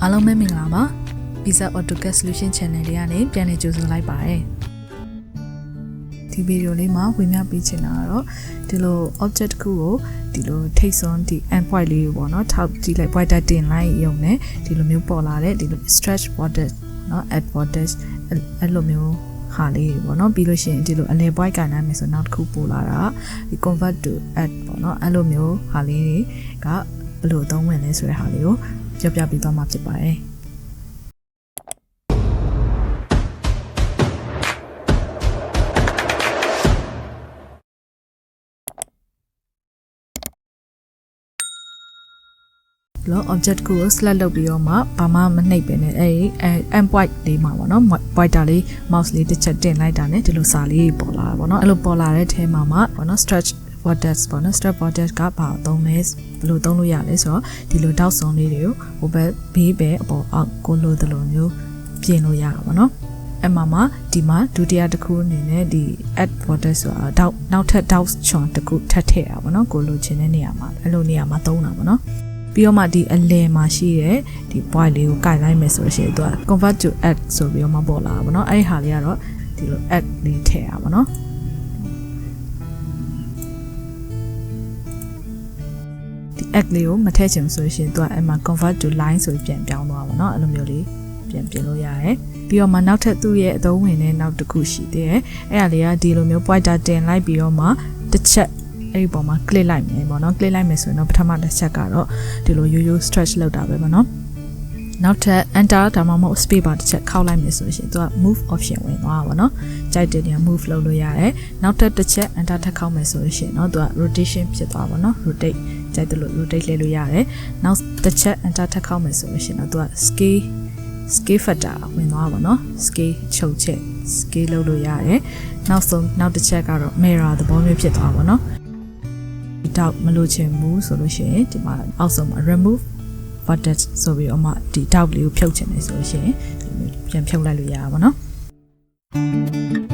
အားလုံးပဲမင်္ဂလာပါ Pizza AutoCAD Solution Channel လေးကနေပြန်လည်ကြိုဆိုလိုက်ပါတယ်ဒီဗီဒီယိုလေးမှာဝင်ပြပေးချင်တာကတော့ဒီလို object တစ်ခုကိုဒီလိုထိတ်စွန်းဒီ endpoint လေးကိုပေါ့နော်ထောက်ကြည့်လိုက် pointer တင်လိုက်ရုံနဲ့ဒီလိုမျိုးပေါ်လာတဲ့ဒီလို stretch vertex เนาะ add vertex အဲ့လိုမျိုးဟာလေးပေါ့နော်ပြီးလို့ရှိရင်ဒီလိုအလဲ point ကန်နိုင်မယ်ဆိုနောက်တစ်ခုပို့လာတာဒီ convert to add ပေါ့နော်အဲ့လိုမျိုးဟာလေးတွေကဘယ်လိုအသုံးဝင်လဲဆိုတဲ့ဟာလေးကိုပြောပြပေးသွားမှာဖြစ်ပါတယ်လော object ကို select လုပ်ပြီးတော့မှဘာမှမနှိပ်ပဲနဲ့အဲဒီ endpoint လေးမှာပေါ့နော် pointer လေး mouse လေးတစ်ချက်တင်လိုက်တာနဲ့ဒီလိုစာလေးပေါ်လာတာပေါ့နော်အဲ့လိုပေါ်လာတဲ့ထဲမှာပေါ့နော် stretch vertex ပေါ့နော် stretch vertex ကဘာသုံးလဲဘယ်လိုသုံးလို့ရလဲဆိုတော့ဒီလိုတောက်စုံလေးတွေကိုဟိုဘက်ဘေးပဲအပေါ်အောက်ကိုလိုတလိုမျိုးပြင်လို့ရတာပေါ့နော်အဲ့မှာဒီမှာဒုတိယတစ်ခုအနေနဲ့ဒီ add vertex ဆိုတာနောက်ထပ် dot ချွန်တစ်ခုထပ်ထည့်တာပေါ့နော်ကိုလိုချင်တဲ့နေရာမှာအဲ့လိုနေရာမှာသုံးတာပေါ့နော်ပြီးတော့မှဒီအလယ်မှာရှိတဲ့ဒီ point လေးကိုကင်လိုက်မယ်ဆိုလို့ရှိရင်သူက convert to add ဆိုပြီးတော့မှပေါ်လာတာပေါ့နော်အဲ့ဒီဟာလေးကတော့ဒီလို add လေးထည့်တာပေါ့နော်ဒီ add လေးကိုမထည့်ချင်ဆိုလို့ရှိရင်သူကအဲ့မှာ convert to line ဆိုပြီးပြန်ပြောင်းသွားပါတော့အဲ့လိုမျိုးလေးပြန်ပြင်လို့ရတယ်ပြီးတော့မှနောက်ထပ်သူ့ရဲ့အသုံးဝင်တဲ့နောက်တစ်ခုရှိသေးတယ်အဲ့ဒါလေးကဒီလိုမျိုး pointer တင်လိုက်ပြီးတော့မှတစ်ချက်အဲ့ဒီပေါ်မှာ click လိုက်မယ်ပေါ့နော် click လိုက်မယ်ဆိုရင်တော့ပထမတစ်ချက်ကတော့ဒီလိုရိုး stretch လုပ်တာပဲပေါ့နော်နောက်ထပ် enter ဒါမှမဟုတ် space bar တစ်ချက်ခောက်လိုက်မယ်ဆိုရင်သူက move option ဝင်သွားတာပေါ့နော်ကြိုက်တဲ့နေရာ move လုပ်လို့ရတယ်နောက်ထပ်တစ်ချက် enter ထပ်ခောက်မယ်ဆိုရင်เนาะသူက rotation ဖြစ်သွားပါတော့ rotate ကြိုက်တယ်လို့ rotate လဲလို့ရတယ်နောက်တစ်ချက် enter ထပ်ခောက်မယ်ဆိုရင်တော့သူက scale factor ဝင်သွားပါတော့ scale ချုပ်ချက် scale လုပ်လို့ရတယ်နောက်ဆုံးနောက်တစ်ချက်ကတော့ mirror သဘောမျိုးဖြစ်သွားပါတော့တောက်မလို့ချင်ဘူးဆိုလို့ရှိရင်ဒီမှာအောက်ဆုံးမှာ remove vertex ဆိုပြီးတော့မှဒီတောက်လေးကိုဖြုတ်ချင်တယ်ဆိုလို့ရှိရင်ဒီပြန်ဖြုတ်လိုက်လို့ရပါဘောနော်